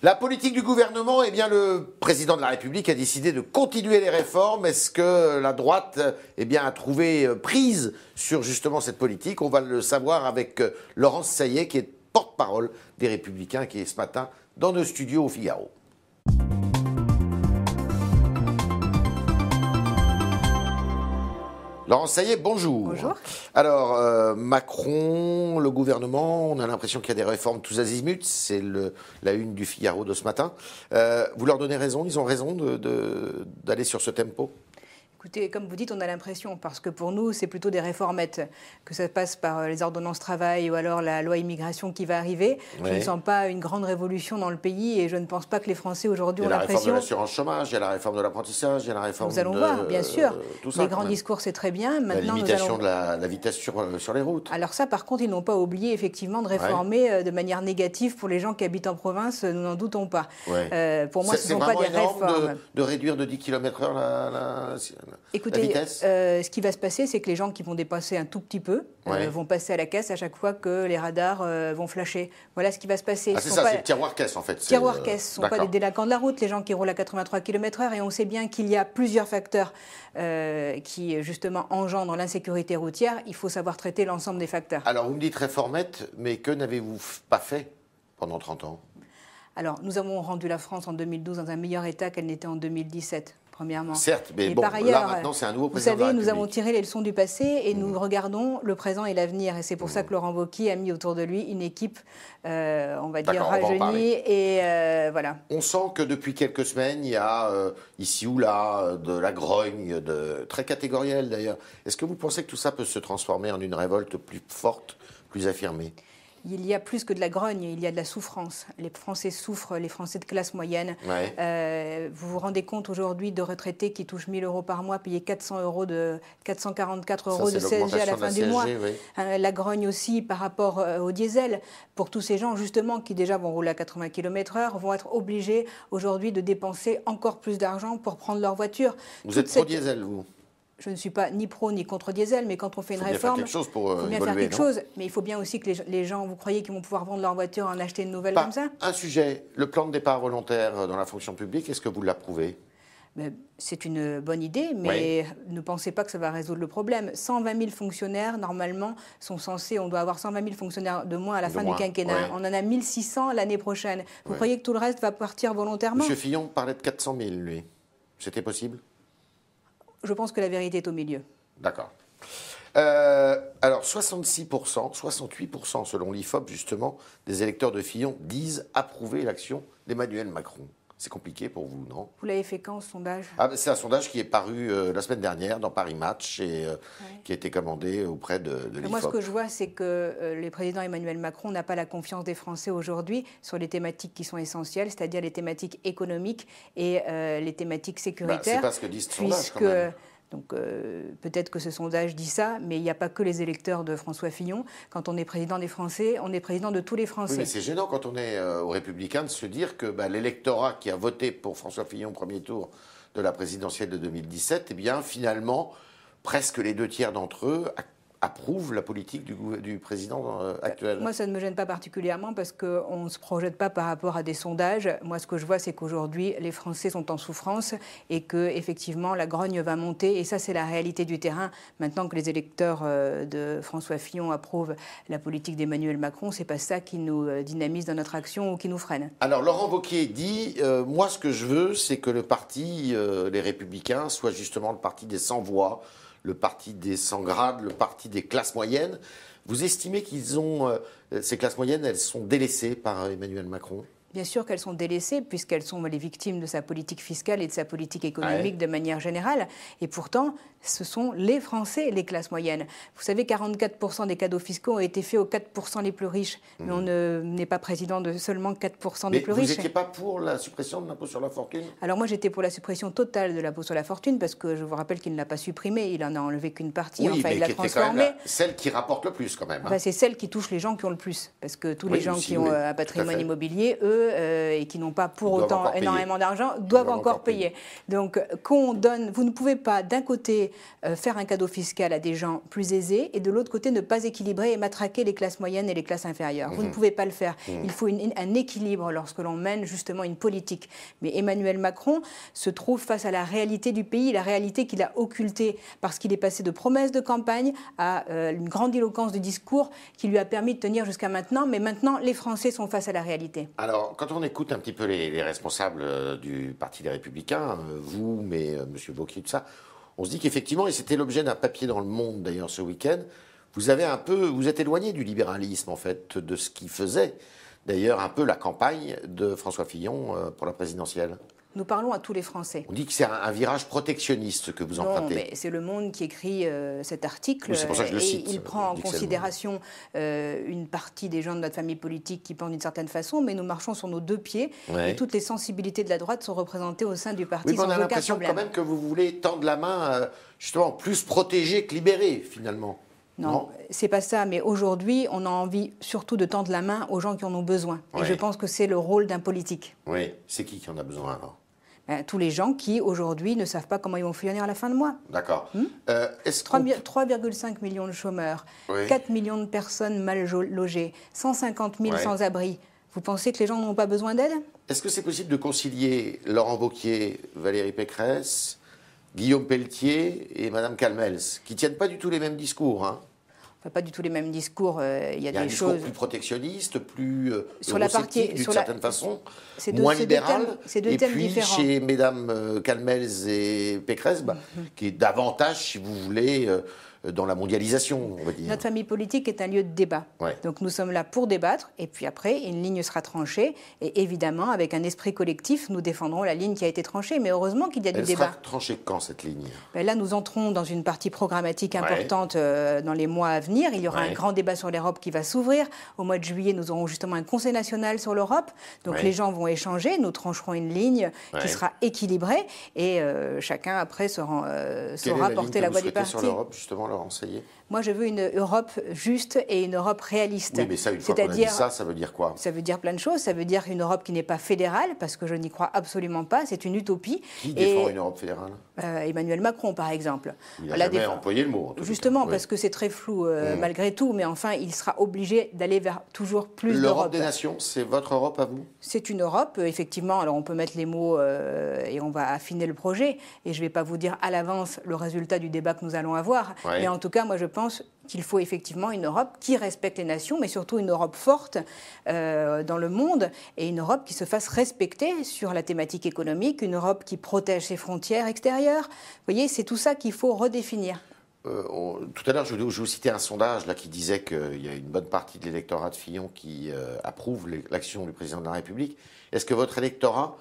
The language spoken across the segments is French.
La politique du gouvernement, eh bien, le président de la République a décidé de continuer les réformes. Est-ce que la droite, eh bien, a trouvé prise sur justement cette politique? On va le savoir avec Laurence Saillet, qui est porte-parole des Républicains, qui est ce matin dans nos studios au Figaro. Laurence Saillet, bonjour. Bonjour. Alors, Macron, le gouvernement, on a l'impression qu'il y a des réformes tous azimuts, c'est la une du Figaro de ce matin. Vous leur donnez raison, ils ont raison d'aller sur ce tempo? Écoutez, comme vous dites, on a l'impression, parce que pour nous, c'est plutôt des réformettes, que ça passe par les ordonnances travail ou alors la loi immigration qui va arriver. Oui. Je ne sens pas une grande révolution dans le pays et je ne pense pas que les Français aujourd'hui ont l'impression. Il y a la réforme de l'impression... l'assurance chômage, il y a la réforme de l'apprentissage, il y a la réforme Nous allons voir, bien sûr. Tout ça, les grands discours, c'est très bien. La Maintenant, limitation de la vitesse sur les routes. Alors ça, par contre, ils n'ont pas oublié effectivement de réformer de manière négative pour les gens qui habitent en province, nous n'en doutons pas. Ouais. Pour moi, ce ne sont pas des réformes. De réduire de 10 km/h la vitesse. Ce qui va se passer, c'est que les gens qui vont dépasser un tout petit peu vont passer à la caisse à chaque fois que les radars vont flasher. Voilà ce qui va se passer. Ah, c'est ça, c'est le tiroir-caisse en fait. Tiroir-caisse, ce ne sont pas des délinquants de la route, les gens qui roulent à 83 km/h. Et on sait bien qu'il y a plusieurs facteurs qui, justement, engendrent l'insécurité routière. Il faut savoir traiter l'ensemble des facteurs. Alors, vous me dites réformette, mais que n'avez-vous pas fait pendant 30 ans? Alors, nous avons rendu la France en 2012 dans un meilleur état qu'elle n'était en 2017. Premièrement. Certes, mais bon, par ailleurs, là maintenant c'est un nouveau président de la République. Vous savez, nous avons tiré les leçons du passé et nous regardons le présent et l'avenir. Et c'est pour ça que Laurent Wauquiez a mis autour de lui une équipe, on va dire, rajeunie. Et voilà. On sent que depuis quelques semaines, il y a ici ou là de la grogne, très catégorielle d'ailleurs. Est-ce que vous pensez que tout ça peut se transformer en une révolte plus forte, plus affirmée? Il y a plus que de la grogne, il y a de la souffrance. Les Français souffrent, les Français de classe moyenne. Ouais. Vous vous rendez compte aujourd'hui de retraités qui touchent 1 000 euros par mois, payer 444 euros de CSG à la fin du mois. Oui. La grogne aussi par rapport au diesel. Pour tous ces gens, justement, qui déjà vont rouler à 80 km/h, vont être obligés aujourd'hui de dépenser encore plus d'argent pour prendre leur voiture. Vous êtes pro-diesel, vous? Je ne suis pas ni pro ni contre diesel, mais quand on fait une réforme, il faut bien faire quelque chose. Mais il faut bien aussi que les gens, vous croyez qu'ils vont pouvoir vendre leur voiture et en acheter une nouvelle comme ça? Un sujet, le plan de départ volontaire dans la fonction publique, est-ce que vous l'approuvez? C'est une bonne idée, mais ne pensez pas que ça va résoudre le problème. 120 000 fonctionnaires, normalement, sont censés... On doit avoir 120 000 fonctionnaires de moins à la fin du quinquennat. Ouais. On en a 1 600 l'année prochaine. Vous croyez que tout le reste va partir volontairement? M. Fillon parlait de 400 000, lui. C'était possible? Je pense que la vérité est au milieu. D'accord. Alors, 66%, 68% selon l'IFOP, justement, des électeurs de Fillon disent approuver l'action d'Emmanuel Macron. C'est compliqué pour vous, non? Vous l'avez fait quand, ce sondage? C'est un sondage qui est paru la semaine dernière dans Paris Match et qui a été commandé auprès de l'IFOP. Moi, ce que je vois, c'est que le président Emmanuel Macron n'a pas la confiance des Français aujourd'hui sur les thématiques qui sont essentielles, c'est-à-dire les thématiques économiques et les thématiques sécuritaires. C'est pas ce que dit ce sondage, quand même. Donc peut-être que ce sondage dit ça, mais il n'y a pas que les électeurs de François Fillon. Quand on est président des Français, on est président de tous les Français. Oui, mais c'est gênant quand on est aux Républicains de se dire que l'électorat qui a voté pour François Fillon au premier tour de la présidentielle de 2017, eh bien finalement, presque les 2 tiers d'entre eux approuvent la politique du président actuel. Moi, ça ne me gêne pas particulièrement parce qu'on ne se projette pas par rapport à des sondages. Moi, ce que je vois, c'est qu'aujourd'hui, les Français sont en souffrance et qu'effectivement, la grogne va monter. Et ça, c'est la réalité du terrain. Maintenant que les électeurs de François Fillon approuvent la politique d'Emmanuel Macron, ce n'est pas ça qui nous dynamise dans notre action ou qui nous freine. Alors, Laurent Wauquiez dit « Moi, ce que je veux, c'est que le parti, les Républicains, soit justement le parti des sans-voix, le parti des sans-grades, le parti des classes moyennes. » Vous estimez qu'ils ont, ces classes moyennes, elles sont délaissées par Emmanuel Macron? Bien sûr qu'elles sont délaissées, puisqu'elles sont les victimes de sa politique fiscale et de sa politique économique de manière générale. Et pourtant, ce sont les Français, les classes moyennes. Vous savez, 44% des cadeaux fiscaux ont été faits aux 4% les plus riches. Mais on n'est pas président de seulement 4% des plus riches. Mais vous n'étiez pas pour la suppression de l'impôt sur la fortune? Alors moi, j'étais pour la suppression totale de l'impôt sur la fortune, parce que je vous rappelle qu'il ne l'a pas supprimé, il en a enlevé qu'une partie, oui, enfin il l'a transformée. Celle qui rapporte le plus quand même. C'est celle qui touche les gens qui ont le plus. Parce que tous les gens qui ont un patrimoine immobilier, eux, peu et qui n'ont pas pour autant énormément d'argent doivent encore payer. Donc, vous ne pouvez pas d'un côté faire un cadeau fiscal à des gens plus aisés et de l'autre côté ne pas équilibrer et matraquer les classes moyennes et les classes inférieures. Vous ne pouvez pas le faire. Il faut un équilibre lorsque l'on mène justement une politique. Mais Emmanuel Macron se trouve face à la réalité du pays, la réalité qu'il a occultée parce qu'il est passé de promesses de campagne à une grandiloquence de discours qui lui a permis de tenir jusqu'à maintenant. Mais maintenant, les Français sont face à la réalité. Alors, quand on écoute un petit peu les responsables du Parti des Républicains, vous, mais M. Wauquiez, tout ça, on se dit qu'effectivement, et c'était l'objet d'un papier dans Le Monde d'ailleurs ce week-end, vous êtes éloigné du libéralisme en fait, de ce qui faisait d'ailleurs un peu la campagne de François Fillon pour la présidentielle. Nous parlons à tous les Français. On dit que c'est un virage protectionniste que vous empruntez. Non, mais c'est Le Monde qui écrit cet article. Oui, c'est pour ça que je le cite. Il prend en considération une partie des gens de notre famille politique qui pensent d'une certaine façon, mais nous marchons sur nos deux pieds et toutes les sensibilités de la droite sont représentées au sein du parti sans aucun problème. On a l'impression quand même que vous voulez tendre la main, justement, plus protégée que libérée, finalement. Non, c'est pas ça. Mais aujourd'hui, on a envie surtout de tendre la main aux gens qui en ont besoin. Et je pense que c'est le rôle d'un politique. Oui, c'est qui en a besoin alors? Tous les gens qui, aujourd'hui, ne savent pas comment ils vont finir à la fin de mois. D'accord. 3,5 millions de chômeurs, 4 millions de personnes mal logées, 150 000 sans-abri. Vous pensez que les gens n'ont pas besoin d'aide? Est-ce que c'est possible de concilier Laurent Wauquiez, Valérie Pécresse, Guillaume Pelletier et Mme Calmels, qui ne tiennent pas du tout les mêmes discours, hein? Enfin, pas du tout les mêmes discours. Il y a des un discours choses plus protectionniste, plus sur la partie d'une certaine façon, deux, moins libéral. C'est deux thèmes différents. Et puis chez Mesdames Calmels et Pécresse, qui est davantage, si vous voulez, dans la mondialisation, on va dire. Notre famille politique est un lieu de débat. Donc nous sommes là pour débattre, et puis après, une ligne sera tranchée, et évidemment, avec un esprit collectif, nous défendrons la ligne qui a été tranchée, mais heureusement qu'il y a du débat. Elle sera tranchée quand, cette ligne? Là, nous entrons dans une partie programmatique importante dans les mois à venir. Il y aura un grand débat sur l'Europe qui va s'ouvrir. Au mois de juillet, nous aurons justement un conseil national sur l'Europe. Donc les gens vont échanger, nous trancherons une ligne qui sera équilibrée, et chacun, après, saura porter la voix du parti. Sur l'Europe, justement, leur enseigner? Moi, je veux une Europe juste et une Europe réaliste. Oui, mais ça, une fois qu'on a dit ça, ça veut dire quoi? Ça veut dire plein de choses. Ça veut dire une Europe qui n'est pas fédérale, parce que je n'y crois absolument pas. C'est une utopie. Qui défend une Europe fédérale? Emmanuel Macron, par exemple. Il n'a jamais employé le mot. Justement, parce que c'est très flou, malgré tout. Mais enfin, il sera obligé d'aller vers toujours plus d'Europe. L'Europe des nations, c'est votre Europe à vous? C'est une Europe, effectivement. Alors, on peut mettre les mots et on va affiner le projet. Et je ne vais pas vous dire à l'avance le résultat du débat que nous allons avoir. Mais en tout cas, moi, je pense qu'il faut effectivement une Europe qui respecte les nations, mais surtout une Europe forte dans le monde, et une Europe qui se fasse respecter sur la thématique économique, une Europe qui protège ses frontières extérieures. Vous voyez, c'est tout ça qu'il faut redéfinir. Tout à l'heure, je vous citais un sondage là, qui disait qu'il y a une bonne partie de l'électorat de Fillon qui approuve l'action du président de la République. Est-ce que votre électorat,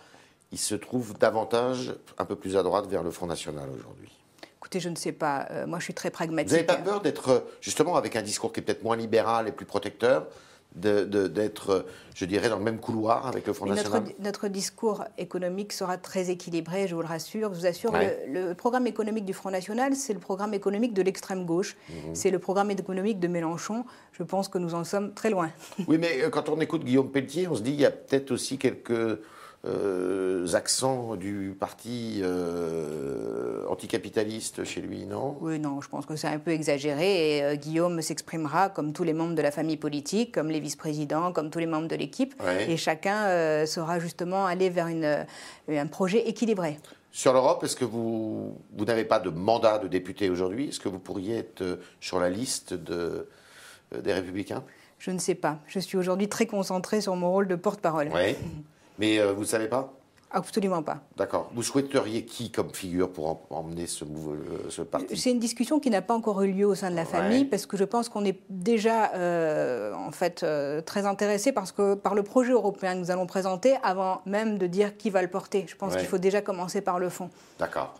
il se trouve davantage un peu plus à droite vers le Front National aujourd'hui? Écoutez, je ne sais pas. Moi, je suis très pragmatique. Vous n'avez pas peur d'être, justement, avec un discours qui est peut-être moins libéral et plus protecteur, d'être, je dirais, dans le même couloir avec le Front National? Notre discours économique sera très équilibré, je vous le rassure. Je vous assure, le programme économique du Front National, c'est le programme économique de l'extrême gauche. C'est le programme économique de Mélenchon. Je pense que nous en sommes très loin. Oui, mais quand on écoute Guillaume Pelletier, on se dit qu'il y a peut-être aussi quelques accents du parti anticapitaliste chez lui, non? Oui, non, je pense que c'est un peu exagéré, et Guillaume s'exprimera comme tous les membres de la famille politique, comme les vice-présidents, comme tous les membres de l'équipe, et chacun saura justement aller vers un projet équilibré. Sur l'Europe, est-ce que vous n'avez pas de mandat de député aujourd'hui? Est-ce que vous pourriez être sur la liste des Républicains? Je ne sais pas. Je suis aujourd'hui très concentrée sur mon rôle de porte-parole. Oui. Mais vous ne savez pas? Absolument pas. D'accord. Vous souhaiteriez qui comme figure pour emmener ce parti? C'est une discussion qui n'a pas encore eu lieu au sein de la famille, parce que je pense qu'on est déjà très intéressé par le projet européen que nous allons présenter avant même de dire qui va le porter. Je pense qu'il faut déjà commencer par le fond. D'accord.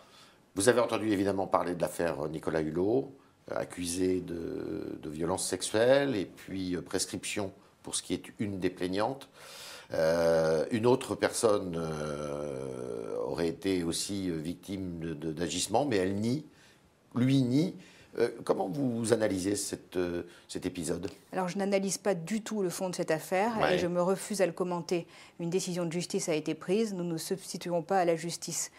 Vous avez entendu évidemment parler de l'affaire Nicolas Hulot, accusé de violences sexuelles et puis prescription pour ce qui est une des plaignantes. Une autre personne aurait été aussi victime d'agissements, mais elle nie, lui nie, Comment vous analysez cet épisode? Alors, je n'analyse pas du tout le fond de cette affaire et je me refuse à le commenter. Une décision de justice a été prise, nous ne nous substituerons pas à la justice.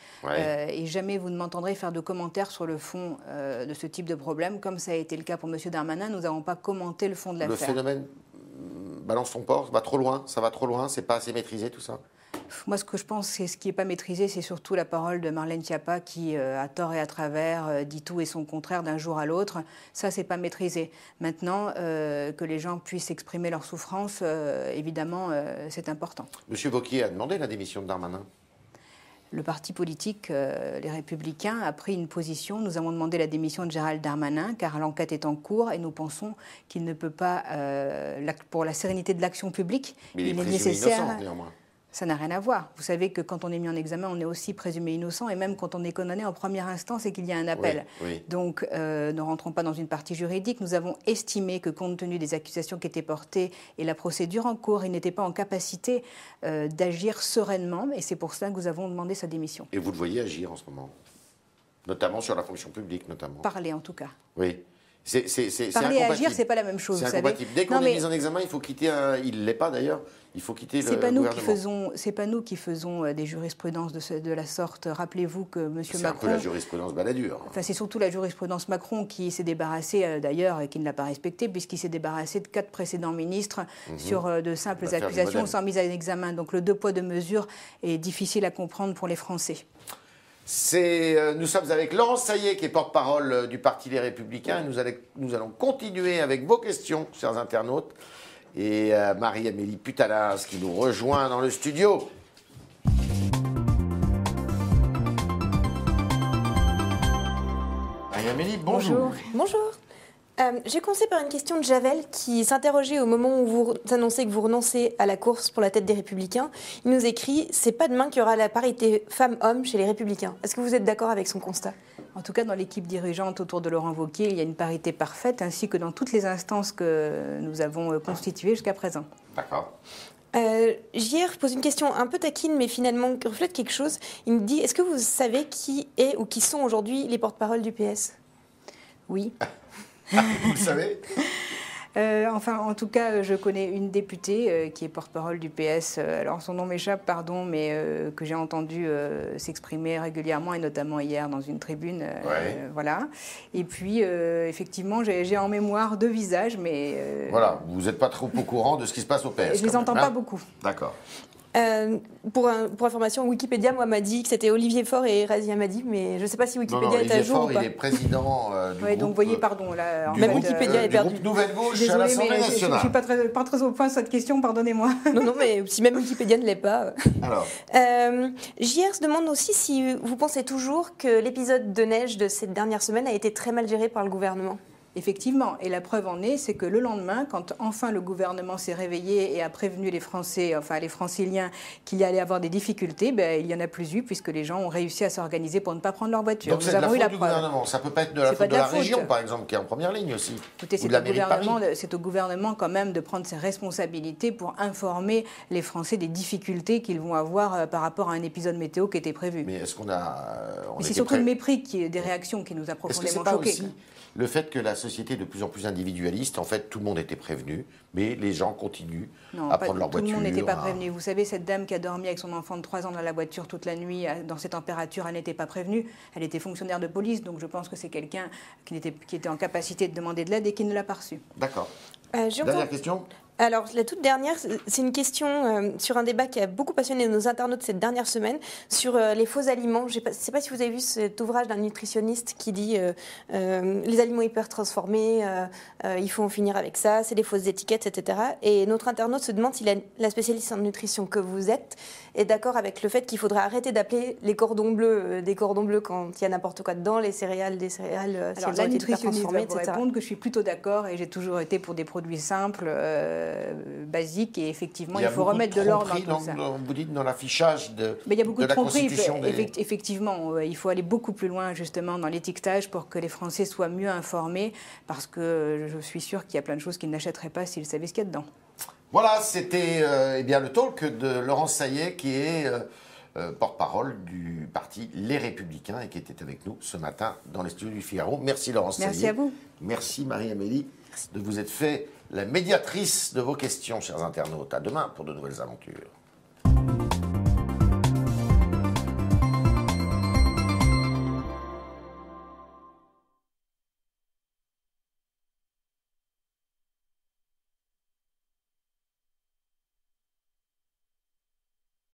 Et jamais vous ne m'entendrez faire de commentaires sur le fond de ce type de problème, comme ça a été le cas pour M. Darmanin. Nous n'avons pas commenté le fond de l'affaire. Le phénomène balance ton port, va trop loin, ça va trop loin, c'est pas assez maîtrisé tout ça? Moi, ce que je pense, c'est ce qui n'est pas maîtrisé, c'est surtout la parole de Marlène Schiappa qui, à tort et à travers, dit tout et son contraire d'un jour à l'autre. Ça, c'est pas maîtrisé. Maintenant, que les gens puissent exprimer leur souffrance, évidemment, c'est important. Monsieur Wauquiez a demandé la démission de Darmanin. Le parti politique, les Républicains, a pris une position. Nous avons demandé la démission de Gérald Darmanin, car l'enquête est en cours et nous pensons qu'il ne peut pas, pour la sérénité de l'action publique, mais il est nécessaire. Innocent, néanmoins. Ça n'a rien à voir. Vous savez que quand on est mis en examen, on est aussi présumé innocent, et même quand on est condamné en première instance et qu'il y a un appel. Donc, ne rentrons pas dans une partie juridique. Nous avons estimé que, compte tenu des accusations qui étaient portées et la procédure en cours, il n'était pas en capacité d'agir sereinement, et c'est pour cela que nous avons demandé sa démission. Et vous le voyez agir en ce moment, notamment sur la fonction publique, notamment. Parler, en tout cas. Oui. Parler et agir, c'est pas la même chose. C'est incompatible. Dès qu'on est mis en examen, il faut quitter. Il l'est pas d'ailleurs. Il faut quitter le gouvernement. C'est pas nous qui faisons des jurisprudences de la sorte. Rappelez-vous que M. Macron. C'est un peu la jurisprudence Balladur. Enfin, c'est surtout la jurisprudence Macron qui s'est débarrassée d'ailleurs et qui ne l'a pas respectée, puisqu'il s'est débarrassé de 4 précédents ministres sur de simples accusations sans mise en examen. Donc le deux poids deux mesures est difficile à comprendre pour les Français. Nous sommes avec Laurence Saillet, qui est porte-parole du Parti Les Républicains. Nous allons continuer avec vos questions, chers internautes. Et Marie-Amélie Putalas, qui nous rejoint dans le studio. Marie-Amélie, bonjour. Bonjour. J'ai commencé par une question de Javel qui s'interrogeait au moment où vous annoncez que vous renoncez à la course pour la tête des Républicains. Il nous écrit « C'est pas demain qu'il y aura la parité femmes-hommes chez les Républicains ». Est-ce que vous êtes d'accord avec son constat ? En tout cas, dans l'équipe dirigeante autour de Laurent Wauquiez, il y a une parité parfaite, ainsi que dans toutes les instances que nous avons constituées jusqu'à présent. D'accord. JR pose une question un peu taquine, mais finalement qui reflète quelque chose. Il me dit « Est-ce que vous savez qui est ou qui sont aujourd'hui les porte-paroles du PS ?» Oui. Vous le savez? Enfin, en tout cas, je connais une députée qui est porte-parole du PS. Alors, son nom m'échappe, pardon, mais que j'ai entendu s'exprimer régulièrement, et notamment hier dans une tribune. Voilà. Et puis, effectivement, j'ai en mémoire 2 visages, mais... Voilà, vous n'êtes pas trop au courant de ce qui se passe au PS. Je ne les entends pas beaucoup. D'accord. Pour information, Wikipédia, moi, m'a dit que c'était Olivier Faure et Razia Madi, mais je ne sais pas si Wikipédia est à jour ou pas. Il est président du groupe. Donc, vous voyez, pardon, là... Même Wikipédia est perdu. Groupe Nouvelle Gauche à l'Assemblée nationale. Je ne suis pas très au point sur cette question, pardonnez-moi. Non, mais si même Wikipédia ne l'est pas... Alors JR se demande aussi si vous pensez toujours que l'épisode de neige de cette dernière semaine a été très mal géré par le gouvernement. Effectivement, et la preuve en est, c'est que le lendemain, quand enfin le gouvernement s'est réveillé et a prévenu les Français, enfin les franciliens, qu'il y allait avoir des difficultés, il n'y en a plus eu, puisque les gens ont réussi à s'organiser pour ne pas prendre leur voiture. Donc c'est de la faute du gouvernement, ça ne peut pas être de la faute de la région, par exemple, qui est en première ligne aussi. Écoutez, c'est au gouvernement quand même de prendre ses responsabilités pour informer les Français des difficultés qu'ils vont avoir par rapport à un épisode météo qui était prévu. Mais est-ce qu'on a... c'est surtout le mépris des réactions qui nous a profondément choqués. Le fait que la société est de plus en plus individualiste, en fait, tout le monde était prévenu, mais les gens continuent à prendre leur voiture. Tout le monde n'était pas prévenu. Vous savez, cette dame qui a dormi avec son enfant de 3 ans dans la voiture toute la nuit, dans ces températures, elle n'était pas prévenue. Elle était fonctionnaire de police, donc je pense que c'est quelqu'un qui était en capacité de demander de l'aide et qui ne l'a pas reçue. D'accord. Dernière question. Alors, la toute dernière, c'est une question sur un débat qui a beaucoup passionné nos internautes cette dernière semaine, sur les faux aliments. Je ne sais pas si vous avez vu cet ouvrage d'un nutritionniste qui dit les aliments hyper transformés, il faut en finir avec ça, c'est des fausses étiquettes, etc. Et notre internaute se demande si la spécialiste en nutrition que vous êtes est d'accord avec le fait qu'il faudrait arrêter d'appeler les cordons bleus des cordons bleus quand il y a n'importe quoi dedans, les céréales des céréales, alors, la nutritionniste va vous répondre que je suis plutôt d'accord et j'ai toujours été pour des produits simples, basiques, et effectivement il faut remettre de l'ordre dans tout ça. Vous dites dans l'affichage de il y a beaucoup de tromperies, des... effectivement, il faut aller beaucoup plus loin justement dans l'étiquetage pour que les Français soient mieux informés, parce que je suis sûre qu'il y a plein de choses qu'ils n'achèteraient pas s'ils savaient ce qu'il y a dedans. Voilà, c'était le talk de Laurence Saillet, qui est porte-parole du parti Les Républicains et qui était avec nous ce matin dans les studios du Figaro. Merci Laurence Tellier. Merci à vous. Merci Marie-Amélie de vous être fait la médiatrice de vos questions, chers internautes. À demain pour de nouvelles aventures.